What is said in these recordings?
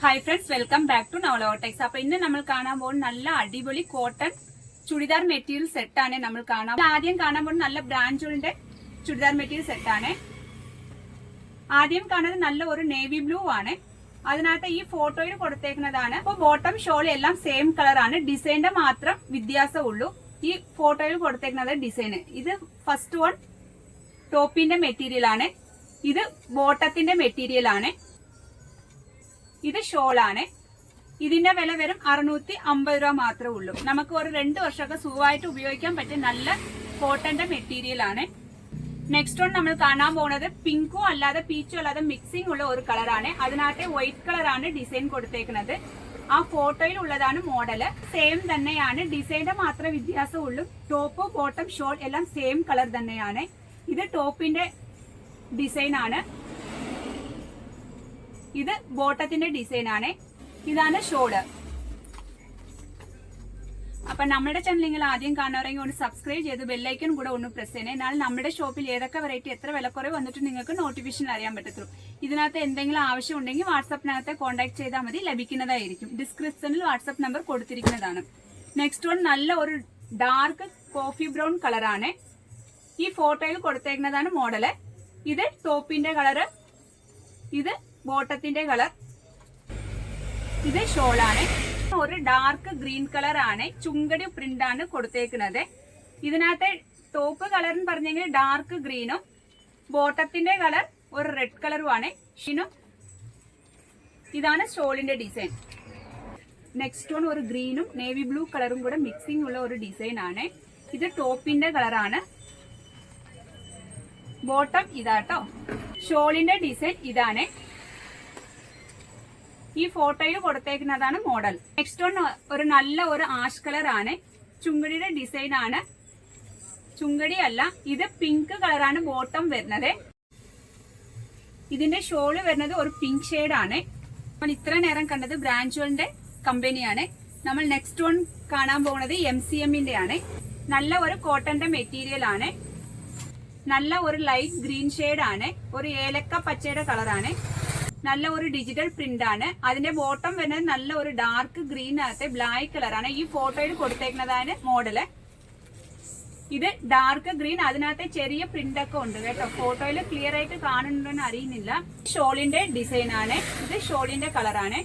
Hi friends, welcome back to നവലോടെക്സ്. അപ്പൊ ഇന്ന് നമ്മൾ കാണാൻ പോകുന്ന നല്ല അടിപൊളി കോട്ടൺ ചുടിദാർ മെറ്റീരിയൽ സെറ്റ് ആണ് നമ്മൾ ആദ്യം കാണാൻ പോകുന്ന നല്ല ബ്രാൻഡുകളുടെ ചുടിദാർ മെറ്റീരിയൽ സെറ്റ് ആണ്. ആദ്യം കാണുന്നത് നല്ല ഒരു നേവി ബ്ലൂ ആണ്. അതിനകത്ത് ഈ ഫോട്ടോയിൽ കൊടുത്തേക്കുന്നതാണ്. അപ്പൊ ബോട്ടം ഷോൾ എല്ലാം സെയിം കളർ ആണ്. ഡിസൈനിന്റെ മാത്രം വ്യത്യാസമുള്ളൂ. ഈ ഫോട്ടോയിൽ കൊടുത്തേക്കുന്നത് ഡിസൈന്. ഇത് ഫസ്റ്റ് വൺ ടോപ്പിന്റെ മെറ്റീരിയൽ ആണ്. ഇത് ബോട്ടത്തിന്റെ മെറ്റീരിയൽ ആണ്. ഇത് ഷോളാണ്. ഇതിന്റെ വില വെറും 650 രൂപ മാത്രമേ ഉള്ളൂ. നമുക്ക് ഒരു 2 വർഷമൊക്കെ സുഖമായിട്ട് ഉപയോഗിക്കാൻ പറ്റിയ നല്ല കോട്ടന്റെ മെറ്റീരിയൽ ആണ്. നെക്സ്റ്റ് വൺ നമ്മൾ കാണാൻ പോകുന്നത് പിങ്കും അല്ലാതെ പീച്ചും അല്ലാതെ മിക്സിംഗ് ഉള്ള ഒരു കളറാണ്. അതിനകത്ത് വൈറ്റ് കളറാണ് ഡിസൈൻ കൊടുത്തേക്കുന്നത്. ആ ഫോട്ടോയിൽ ഉള്ളതാണ് മോഡല്. സെയിം തന്നെയാണ്. ഡിസൈനിന്റെ മാത്രമേ വ്യത്യാസമുള്ളൂ. ടോപ്പ് ബോട്ടം ഷോൾ എല്ലാം സെയിം കളർ തന്നെയാണ്. ഇത് ടോപ്പിന്റെ ഡിസൈൻ ആണ്. ഇത് ബോട്ടത്തിന്റെ ഡിസൈൻ ആണ്. ഇതാണ് ഷോള്. അപ്പൊ നമ്മുടെ ചാനൽ നിങ്ങൾ ആദ്യം കാണുകയാണെങ്കിൽ ഒന്ന് സബ്സ്ക്രൈബ് ചെയ്ത് ബെല്ലൈക്കൺ കൂടെ ഒന്ന് പ്രസ് ചെയ്യണേ. എന്നാൽ നമ്മുടെ ഷോപ്പിൽ ഏതൊക്കെ വെറൈറ്റി എത്ര വിലക്കുറവ് വന്നിട്ട് നിങ്ങൾക്ക് നോട്ടിഫിക്കേഷൻ അറിയാൻ പറ്റത്തുള്ളൂ. ഇതിനകത്ത് എന്തെങ്കിലും ആവശ്യം ഉണ്ടെങ്കിൽ വാട്സാപ്പിനകത്ത് കോൺടാക്ട് ചെയ്താൽ മതി, ലഭിക്കുന്നതായിരിക്കും. ഡിസ്ക്രിപ്ഷനിൽ വാട്സാപ്പ് നമ്പർ കൊടുത്തിരിക്കുന്നതാണ്. നെക്സ്റ്റ് വൺ നല്ല ഒരു ഡാർക്ക് കോഫി ബ്രൗൺ കളറാണ്. ഈ ഫോട്ടോയിൽ കൊടുത്തേക്കുന്നതാണ് മോഡല്. ഇത് ടോപ്പിന്റെ കളറ്, ഇത് ബോട്ടത്തിന്റെ കളർ, ഇത് ഷോളാണ്. ഒരു ഡാർക്ക് ഗ്രീൻ കളർ ആണ്. ചുങ്കടി പ്രിന്റ് ആണ് കൊടുത്തേക്കുന്നത്. ഇതിനകത്തെ ടോപ്പ് കളർ എന്ന് പറഞ്ഞെങ്കിൽ ഡാർക്ക് ഗ്രീനും ബോട്ടത്തിന്റെ കളർ ഒരു റെഡ് കളറുമാണ്. ഇതാണ് ഷോളിന്റെ ഡിസൈൻ. നെക്സ്റ്റ് വൺ ഒരു ഗ്രീനും നേവി ബ്ലൂ കളറും കൂടെ മിക്സിംഗ് ഉള്ള ഒരു ഡിസൈൻ ആണ്. ഇത് ടോപ്പിന്റെ കളറാണ്. ബോട്ടം ഇതാട്ടോ. ഷോളിന്റെ ഡിസൈൻ ഇതാണ്. ഈ ഫോട്ടോയിൽ കൊടുത്തേക്കുന്നതാണ് മോഡൽ. നെക്സ്റ്റ് വൺ ഒരു നല്ല ഒരു ആഷ് കളർ ആണ്. ചുങ്കടിയുടെ ഡിസൈൻ ആണ്. ചുങ്കടി അല്ല, ഇത് പിങ്ക് കളറാണ് ബോട്ടം വരുന്നത്. ഇതിന്റെ ഷോള് വരുന്നത് ഒരു പിങ്ക് ഷെയ്ഡ് ആണ്. നമ്മൾ ഇത്ര നേരം കണ്ടത് ബ്രാൻഡുകളുടെ കമ്പനിയാണ്. നമ്മൾ നെക്സ്റ്റ് വൺ കാണാൻ പോകുന്നത് MCMന്റെ ആണ്. നല്ല ഒരു കോട്ടന്റെ മെറ്റീരിയൽ ആണ്. നല്ല ഒരു ലൈറ്റ് ഗ്രീൻ ഷെയ്ഡ് ആണ്. ഒരു ഏലക്ക പച്ചയുടെ കളറാണ്. നല്ല ഒരു ഡിജിറ്റൽ പ്രിന്റ് ആണ്. അതിന്റെ ബോട്ടം വരുന്നത് നല്ല ഒരു ഡാർക്ക് ഗ്രീനകത്തെ ബ്ലാക്ക് കളറാണ്. ഈ ഫോട്ടോയിൽ കൊടുത്തേക്കുന്നതാണ് മോഡല്. ഇത് ഡാർക്ക് ഗ്രീൻ, അതിനകത്തെ ചെറിയ പ്രിന്റ് ഒക്കെ ഉണ്ട് കേട്ടോ. ഫോട്ടോയിൽ ക്ലിയർ ആയിട്ട് കാണുന്നുണ്ടെന്ന് അറിയുന്നില്ല. ഷോളിന്റെ ഡിസൈൻ ആണ്. ഇത് ഷോളിന്റെ കളറാണ്.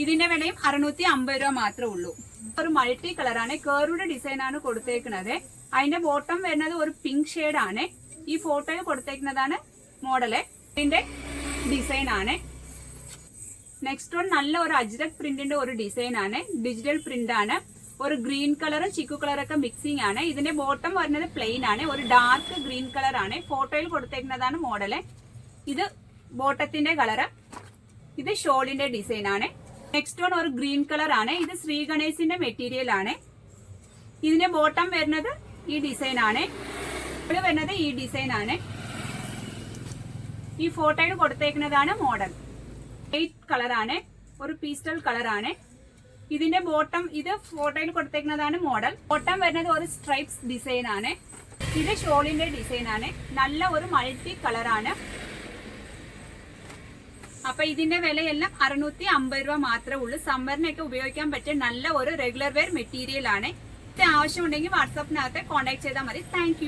ഇതിന്റെ വിലയും 650 രൂപ മാത്രമേ ഉള്ളൂ. ഒരു മൾട്ടി കളറാണ്. കേറുടെ ഡിസൈൻ ആണ് കൊടുത്തേക്കുന്നത്. അതിന്റെ ബോട്ടം വരുന്നത് ഒരു പിങ്ക് ഷെയ്ഡ് ആണ്. ഈ ഫോട്ടോയിൽ കൊടുത്തേക്കുന്നതാണ് മോഡല്. ഇതിന്റെ ഡിസൈൻ ആണ്. നെക്സ്റ്റ് വൺ നല്ല ഒരു അജ്രക് പ്രിന്റിന്റെ ഒരു ഡിസൈൻ ആണ്. ഡിജിറ്റൽ പ്രിന്റ് ആണ്. ഒരു ഗ്രീൻ കളറും ചിക്കു കളറൊക്കെ മിക്സിംഗ് ആണ്. ഇതിന്റെ ബോട്ടം വരുന്നത് പ്ലെയിൻ ആണ്. ഒരു ഡാർക്ക് ഗ്രീൻ കളർ ആണ്. ഫോട്ടോയിൽ കൊടുത്തേക്കുന്നതാണ് മോഡല്. ഇത് ബോട്ടത്തിന്റെ കളറ്. ഇത് ഷോളിന്റെ ഡിസൈൻ ആണ്. നെക്സ്റ്റ് വൺ ഒരു ഗ്രീൻ കളർ ആണ്. ഇത് ശ്രീ ഗണേശിന്റെ മെറ്റീരിയൽ ആണ്. ഇതിന്റെ ബോട്ടം വരുന്നത് ഈ ഡിസൈൻ ആണ്. ഇത് വരുന്നത് ഈ ഡിസൈൻ ആണ്. ഈ ഫോട്ടോയിൽ കൊടുത്തേക്കുന്നതാണ് മോഡൽ. വൈറ്റ് കളറാണ്. ഒരു പീസ്റ്റൽ കളറാണ്. ഇതിന്റെ ബോട്ടം, ഇത് ഫോട്ടോയിൽ കൊടുത്തേക്കുന്നതാണ് മോഡൽ. ബോട്ടം വരുന്നത് ഒരു സ്ട്രൈപ്സ് ഡിസൈൻ ആണ്. ഇത് ഷോളിന്റെ ഡിസൈൻ ആണ്. നല്ല ഒരു മൾട്ടി കളറാണ്. അപ്പൊ ഇതിന്റെ വിലയെല്ലാം 650 രൂപ മാത്രമേ ഉള്ളൂ. സമ്മറിനൊക്കെ ഉപയോഗിക്കാൻ പറ്റിയ നല്ല ഒരു റെഗുലർ വെയർ മെറ്റീരിയൽ ആണ്. ഇത് ആവശ്യമുണ്ടെങ്കിൽ വാട്സാപ്പിനകത്ത് കോൺടാക്ട് ചെയ്താൽ മതി. താങ്ക്